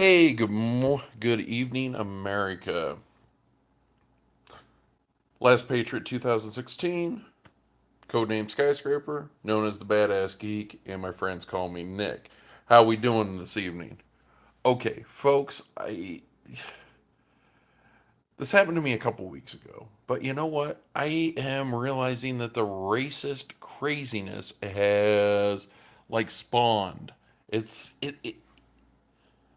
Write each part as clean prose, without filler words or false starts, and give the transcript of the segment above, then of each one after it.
Hey, good evening, America. Last Patriot 2016, codename Skyscraper, known as the Badass Geek, and my friends call me Nick. How we doing this evening? Okay, folks, I this happened to me a couple weeks ago, but you know what? I am realizing that the racist craziness has spawned. It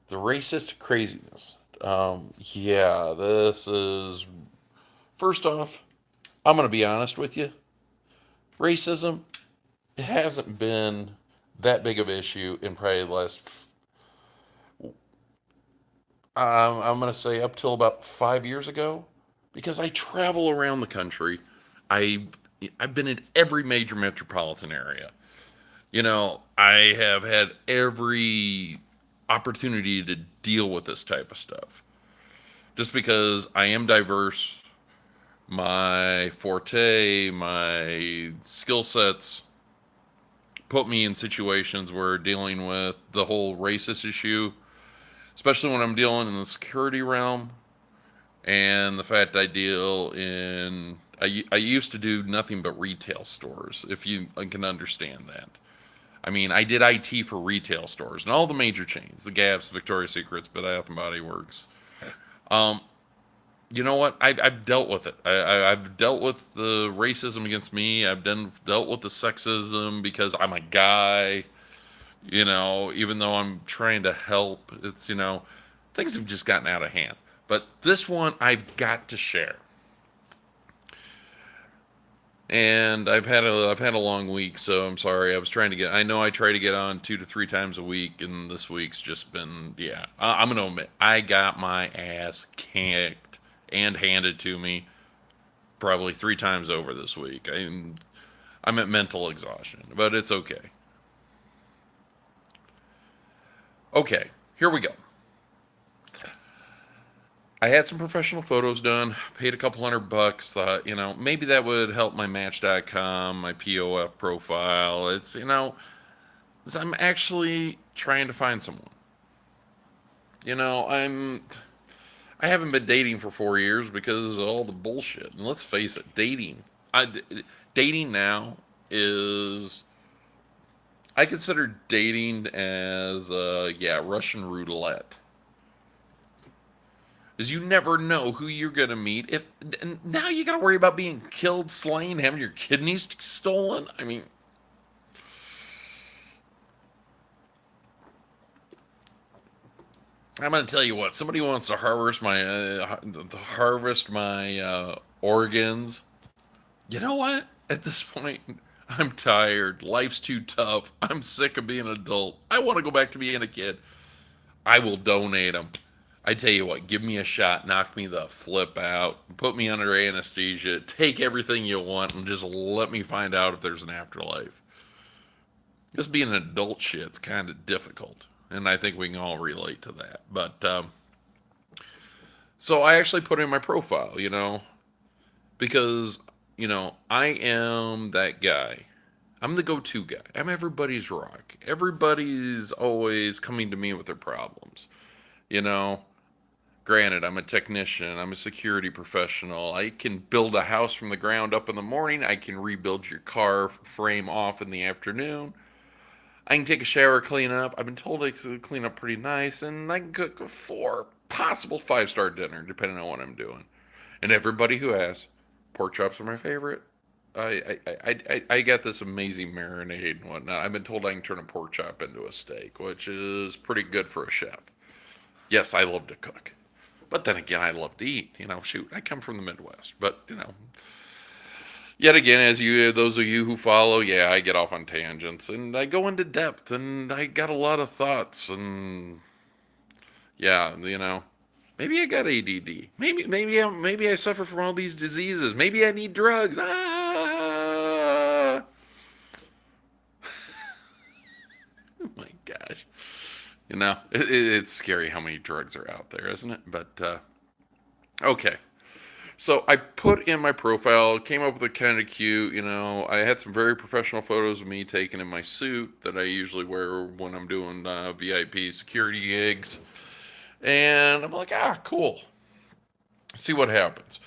the racist craziness. Yeah, this is first off. I'm going to be honest with you. Racism, it hasn't been that big of an issue in probably the last, I'm going to say up till about 5 years ago, because I travel around the country. I, I've been in every major metropolitan area. I have had every opportunity to deal with this type of stuff. Just because I am diverse, my forte, my skill sets put me in situations where dealing with the whole racist issue, especially when I'm dealing in the security realm, and the fact I deal in. I used to do nothing but retail stores, if you can understand that. I mean, I did IT for retail stores and all the major chains, the Gaps, Victoria's Secrets, Bath and Body Works. Um, you know what? I've dealt with it. I've dealt with the racism against me. Dealt with the sexism because I'm a guy. Even though I'm trying to help, things have just gotten out of hand. But this one I've got to share. And I've had a long week, so I'm sorry. I know I try to get on 2 to 3 times a week, and this week's just been, yeah. I'm gonna admit I got my ass kicked and handed to me probably 3 times over this week. I'm at mental exhaustion, but it's okay. Okay, here we go. I had some professional photos done, paid a couple $100, thought, maybe that would help my Match.com, my POF profile. I'm actually trying to find someone. You know, I'm I haven't been dating for 4 years because of all the bullshit. And let's face it, I dating now is I consider dating as Russian roulette. Is you never know who you're gonna meet. If and now you gotta worry about being killed, slain, having your kidneys stolen. I mean, I'm gonna tell you what. Somebody wants to harvest my organs. You know what? At this point, I'm tired. Life's too tough. I'm sick of being an adult. I want to go back to being a kid. I will donate them. I tell you what, give me a shot, knock me the flip out, put me under anesthesia, take everything you want, and just let me find out if there's an afterlife. Just being an adult shit's kind of difficult, and I think we can all relate to that. But so I actually put in my profile, because I am that guy. I'm the go-to guy. I'm everybody's rock. Everybody's always coming to me with their problems. You know, Granted, I'm a technician, I'm a security professional. I can build a house from the ground up in the morning. I can rebuild your car frame off in the afternoon. I can take a shower, clean up. I've been told I can clean up pretty nice, and I can cook a four, possible five-star dinner, depending on what I'm doing. And everybody who asks, pork chops are my favorite. I got this amazing marinade and whatnot. I've been told I can turn a pork chop into a steak, which is pretty good for a chef. Yes, I love to cook. But then again, I love to eat. Shoot, I come from the Midwest. But, yet again, those of you who follow, yeah, I get off on tangents and I go into depth and I got a lot of thoughts and yeah, maybe I got ADD. Maybe I suffer from all these diseases. Maybe I need drugs. Ah! Oh my gosh. It's scary how many drugs are out there, isn't it? But okay. So I put in my profile, came up with a kind of cute, I had some very professional photos of me taken in my suit that I usually wear when I'm doing VIP security gigs. And I'm like, ah, cool. See what happens.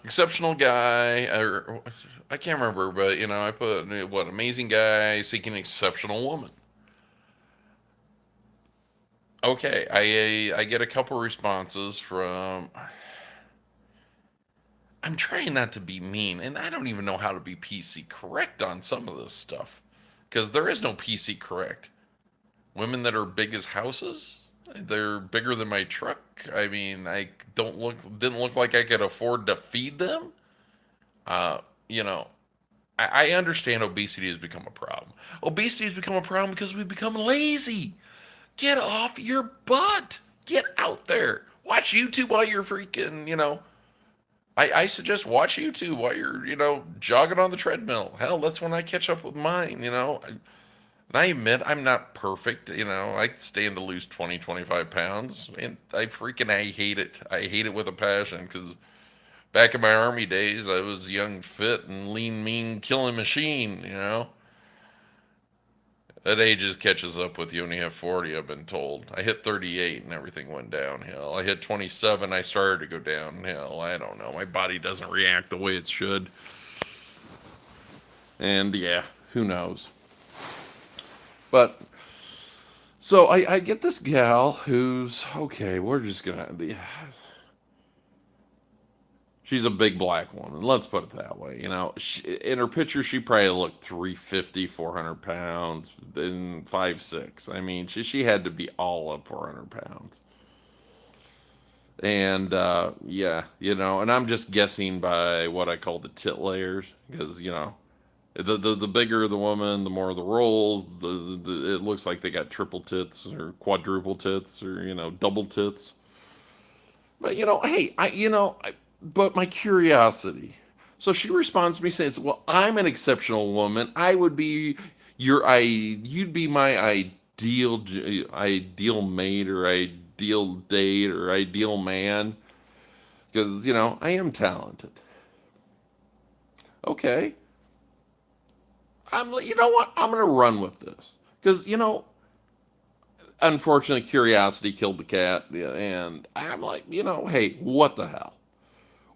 Exceptional guy, or I can't remember, but I put what amazing guy seeking exceptional woman. Okay, I get a couple responses from. I'm trying not to be mean, and I don't even know how to be PC correct on some of this stuff, because there is no PC correct. Women that are big as houses, they're bigger than my truck. I mean, I don't look didn't look like I could afford to feed them. Uh, you know, I understand obesity has become a problem. Obesity has become a problem because we've become lazy. Get off your butt. Get out there. Watch YouTube while you're freaking, I suggest watch YouTube while you're, jogging on the treadmill. Hell, that's when I catch up with mine. And I admit I'm not perfect. I stand to lose 20, 25 pounds. And I hate it. I hate it with a passion because back in my army days, I was young, fit, and lean, mean, killing machine. That age just catches up with you when you have 40, I've been told. I hit 38 and everything went downhill. I hit 27, I started to go downhill. I don't know. My body doesn't react the way it should. And yeah, who knows? But so I get this gal who's okay. We're just gonna. She's a big black woman. Let's put it that way. In her picture, she probably looked 350, 400 pounds, then 5'6". I mean, she had to be all of 400 pounds. And yeah, and I'm just guessing by what I call the tit layers because the bigger the woman, the more the rolls. It looks like they got triple tits or quadruple tits or double tits. But hey, but my curiosity. So she responds to me saying, "Well, I'm an exceptional woman. I would be you'd be my ideal mate or ideal date or ideal man because I am talented." Okay, you know what? I'm gonna run with this because unfortunately, curiosity killed the cat, yeah, and I'm like, hey, what the hell?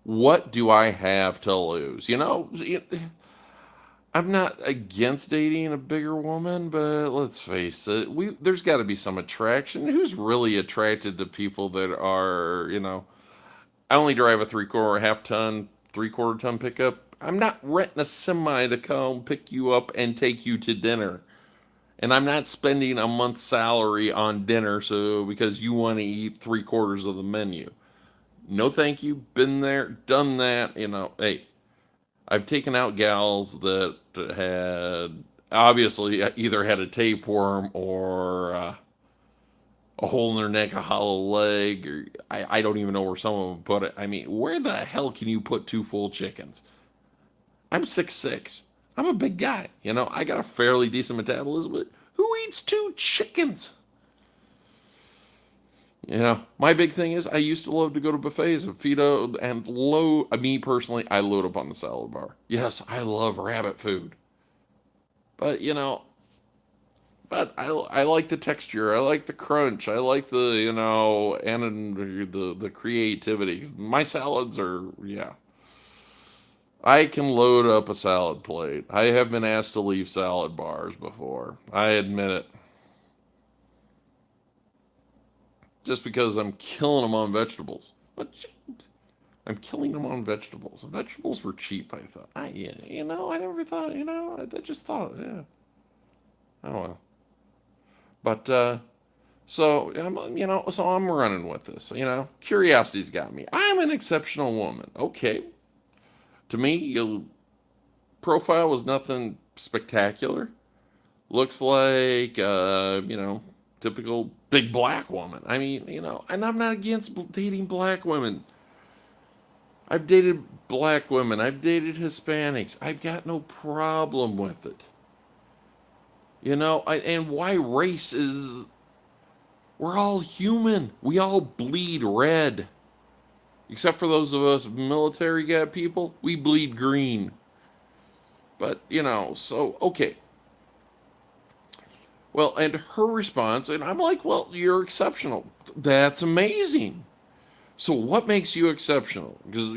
What do I have to lose? I'm not against dating a bigger woman, but let's face it, there's got to be some attraction. Who's really attracted to people that are, I only drive a half ton, 3/4 ton pickup. I'm not renting a semi to come pick you up and take you to dinner. And I'm not spending a month's salary on dinner so because you want to eat 3/4 of the menu. No, thank you. Been there, done that. Hey, I've taken out gals that had obviously either had a tapeworm or a hole in their neck, a hollow leg, or I don't even know where some of them put it. I mean, where the hell can you put two full chickens? I'm 6'6". I'm a big guy. I got a fairly decent metabolism. But who eats two chickens? My big thing is I used to love to go to buffets and and load. Me personally, I load up on the salad bar. Yes, I love rabbit food, but I like the texture. I like the crunch. I like the and the creativity. My salads are yeah. I can load up a salad plate. I have been asked to leave salad bars before. I admit it. Just because I'm killing them on vegetables. But I'm killing them on vegetables. Vegetables were cheap, I thought. I never thought, I just thought, yeah. Oh well. But, so I'm running with this. Curiosity's got me. I'm an exceptional woman. Okay. To me, your profile was nothing spectacular. Looks like, typical big black woman. I mean, and I'm not against dating black women. I've dated black women. I've dated Hispanics. I've got no problem with it. And why race is. We're all human. We all bleed red. Except for those of us military guy people, we bleed green. But, so, okay. Well, and her response, and I'm like, well, you're exceptional. That's amazing. So what makes you exceptional? Because,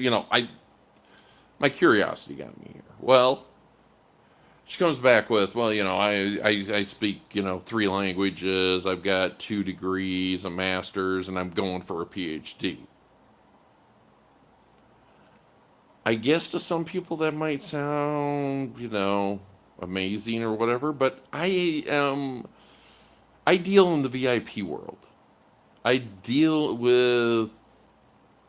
my curiosity got me here. Well, she comes back with, well, I speak, three languages. I've got 2 degrees, a master's, and I'm going for a PhD. I guess to some people that might sound, amazing or whatever, but I deal in the VIP world. I deal with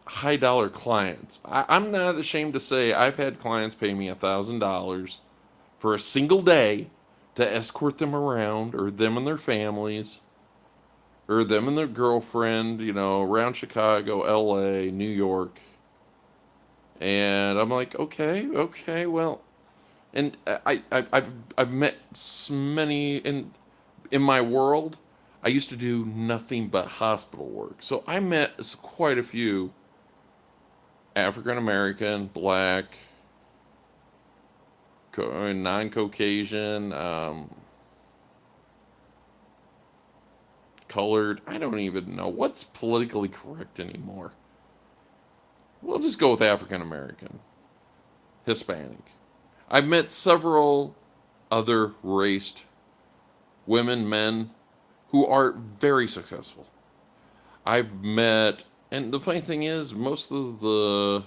high dollar clients. I'm not ashamed to say I've had clients pay me $1,000 for a single day to escort them around, or them and their families, or them and their girlfriend, around Chicago, LA, New York. And I'm like, okay, okay, well, and I've met many in my world. I used to do nothing but hospital work, so I met quite a few African American, black, non-Caucasian, colored. I don't even know what's politically correct anymore. We'll just go with African American, Hispanic. I've met several other raced women, men who are very successful. I've met, and the funny thing is, most of the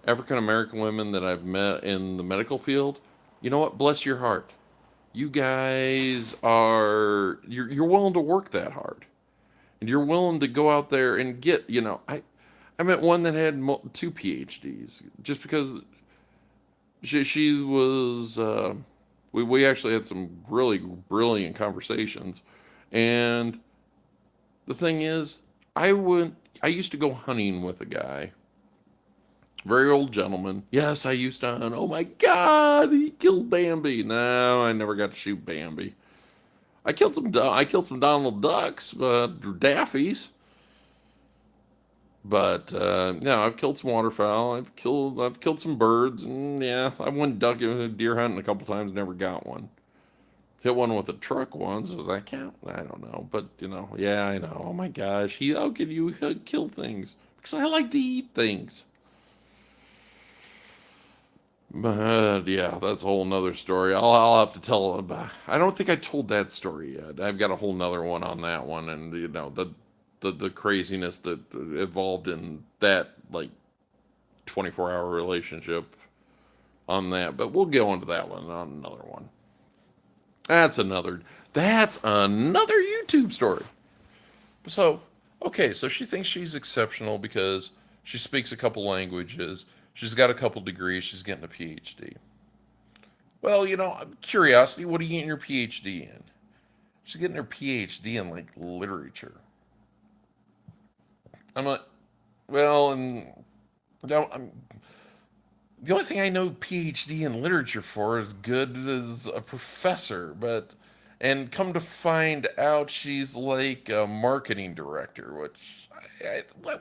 African American women that I've met in the medical field, you know what? Bless your heart. You guys you're willing to work that hard, and you're willing to go out there and get. I met one that had 2 PhDs just because she was. We actually had some really brilliant conversations, and the thing is, I used to go hunting with a guy, very old gentleman. Yes, I used to hunt. Oh my God, he killed Bambi. No, I never got to shoot Bambi. I killed some Donald Ducks, but Daffies. But no, I've killed some waterfowl. I've killed some birds, and yeah, I went deer hunting a couple times. Never got one. Hit one with a truck once. Does that count? I don't know, but yeah, I know. Oh my gosh, how can you kill things? Because I like to eat things. But yeah, that's a whole nother story. I'll have to tell about. I don't think I told that story yet. I've got a whole nother one on that one, and the craziness that evolved in that, like, 24-hour relationship on that. But we'll go into that one on another one. That's another. That's another YouTube story. So, okay, so she thinks she's exceptional because she speaks a couple languages. She's got a couple degrees. She's getting a PhD. Well, curiosity. What are you getting your PhD in? She's getting her PhD in, like, literature. I'm like, well, and no, the only thing I know PhD in literature for is good as a professor, and come to find out she's like a marketing director, which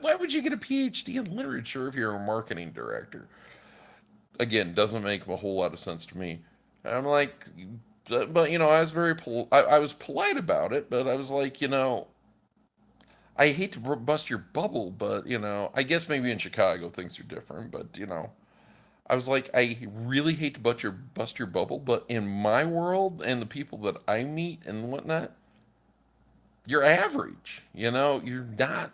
why would you get a PhD in literature if you're a marketing director? Again, doesn't make a whole lot of sense to me. And I'm like, but I was I was polite about it, but I was like, I hate to bust your bubble, but I guess maybe in Chicago things are different, but I was like, I really hate to bust your bubble, but in my world and the people that I meet and whatnot, you're average. You're not.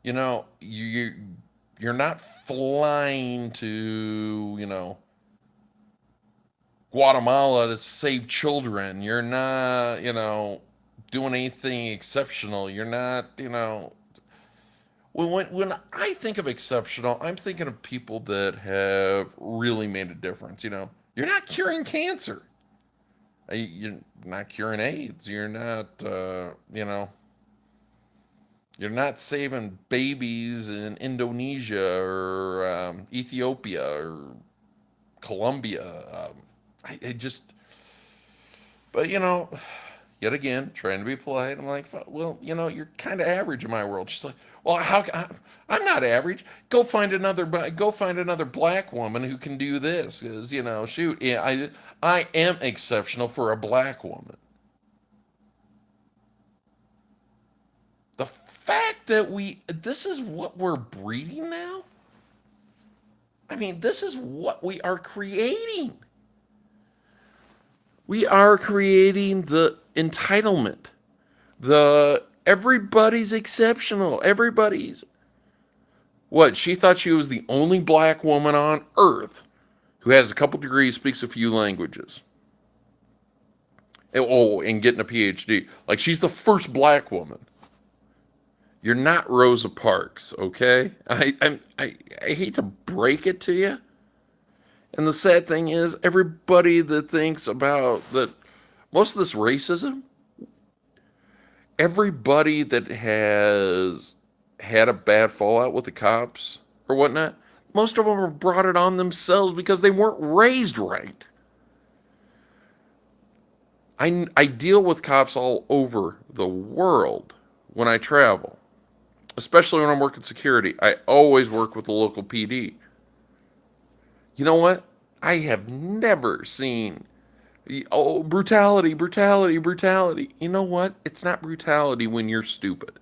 You're not flying to Guatemala to save children. You're not doing anything exceptional. You're not when I think of exceptional, I'm thinking of people that have really made a difference. You're not curing cancer. You're not curing AIDS. You're not saving babies in Indonesia or Ethiopia or Colombia. I just, but Yet again, trying to be polite. I'm like, well, you're kind of average in my world. She's like, well, I'm not average. Go find another black woman who can do this. Because shoot, yeah, I am exceptional for a black woman. The fact that this is what we're breeding now. I mean, this is what we are creating. We are creating the entitlement. The everybody's exceptional. Everybody's what? She thought she was the only black woman on earth who has a couple degrees, speaks a few languages. And getting a PhD. Like she's the first black woman. You're not Rosa Parks, okay? I hate to break it to you. And the sad thing is, everybody that thinks about that, most of this racism, everybody that has had a bad fallout with the cops or whatnot, most of them have brought it on themselves because they weren't raised right. I deal with cops all over the world when I travel, especially when I'm working security. I always work with the local PD. You know what? I have never seen, oh, brutality, brutality, brutality. You know what? It's not brutality when you're stupid.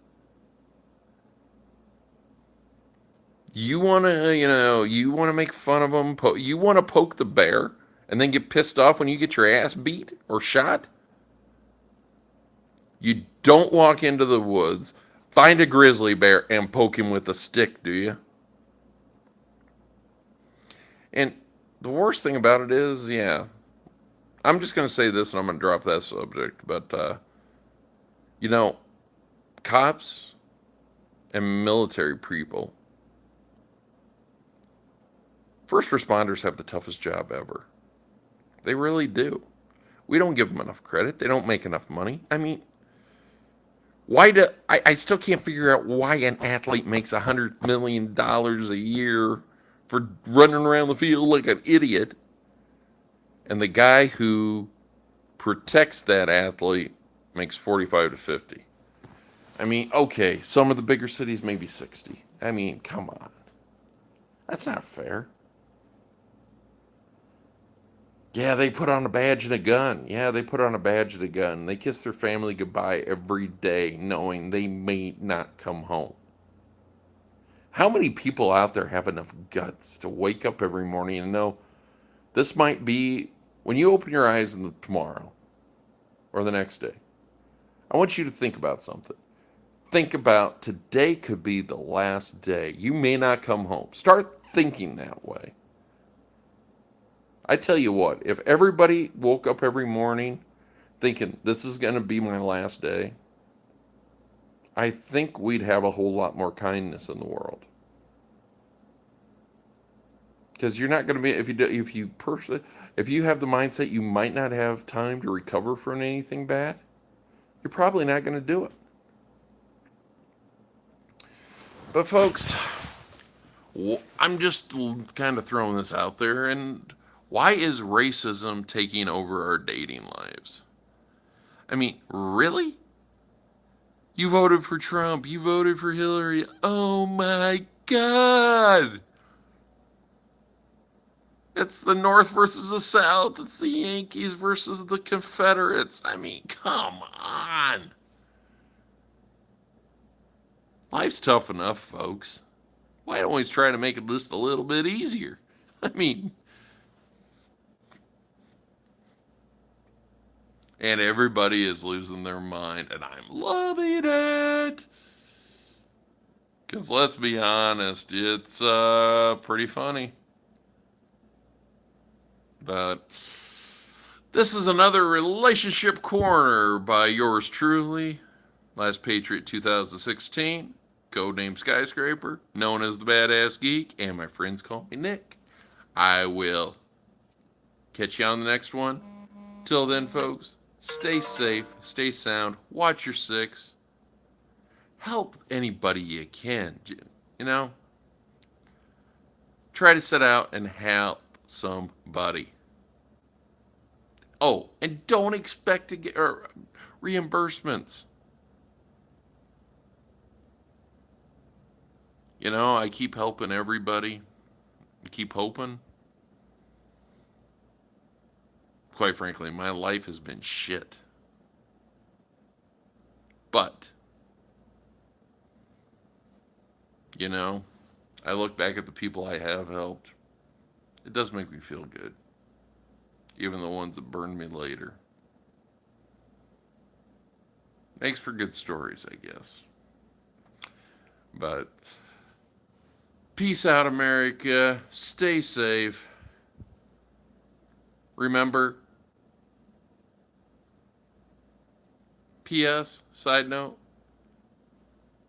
You want to make fun of them. You want to poke the bear and then get pissed off when you get your ass beat or shot. You don't walk into the woods, find a grizzly bear, and poke him with a stick, do you? And the worst thing about it is, yeah, I'm just going to say this and I'm going to drop that subject. But, you know, cops and military people, first responders have the toughest job ever. They really do. We don't give them enough credit. They don't make enough money. I mean, I still can't figure out why an athlete makes $100 million a year for running around the field like an idiot, and the guy who protects that athlete makes 45 to 50. I mean, okay, some of the bigger cities maybe 60. I mean, come on. That's not fair. Yeah, they put on a badge and a gun. Yeah, they put on a badge and a gun. They kiss their family goodbye every day knowing they may not come home. How many people out there have enough guts to wake up every morning and know this might be when you open your eyes tomorrow or the next day? I want you to think about something. Think about today could be the last day. You may not come home. Start thinking that way. I tell you what, if everybody woke up every morning thinking this is going to be my last day, I think we'd have a whole lot more kindness in the world. Because you're not going to be if you have the mindset you might not have time to recover from anything bad, you're probably not going to do it. But folks, I'm just kind of throwing this out there, and why is racism taking over our dating lives? I mean, really? You voted for Trump, you voted for Hillary. Oh my God! It's the North versus the South. It's the Yankees versus the Confederates. I mean, come on. Life's tough enough, folks. Why don't we try to make it just a little bit easier? I mean, and everybody is losing their mind, and I'm loving it. Because let's be honest, it's pretty funny. But this is another Relationship Corner by yours truly, Last Patriot 2016, codename Skyscraper, known as the Badass Geek, and my friends call me Nick. I will catch you on the next one. Till then, folks, stay safe, stay sound, watch your six, help anybody you can. You know, try to set out and help somebody. Oh, and don't expect to get, or reimbursements. You know, I keep helping everybody. I keep hoping. Quite frankly, my life has been shit. But, you know, I look back at the people I have helped. It does make me feel good. Even the ones that burned me later. Makes for good stories, I guess. But peace out, America. Stay safe. Remember, P.S. Side note,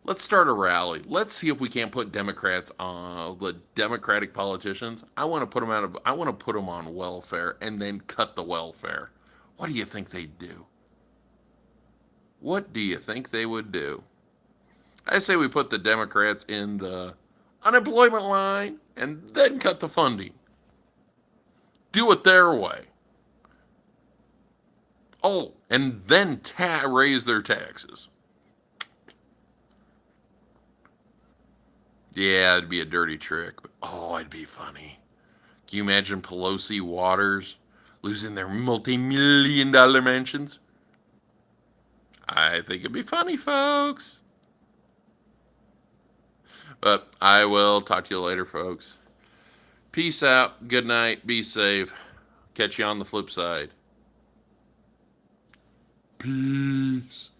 let's start a rally. Let's see if we can't put Democrats on the Democratic politicians. I want to put them out of. I want to put them on welfare and then cut the welfare. What do you think they'd do? What do you think they would do? I say we put the Democrats in the unemployment line and then cut the funding. Do it their way. Oh, and then raise their taxes. Yeah, it'd be a dirty trick, but oh, it'd be funny. Can you imagine Pelosi Waters losing their multi-million-dollar mansions? I think it'd be funny, folks. But I will talk to you later, folks. Peace out. Good night. Be safe. Catch you on the flip side. Peace.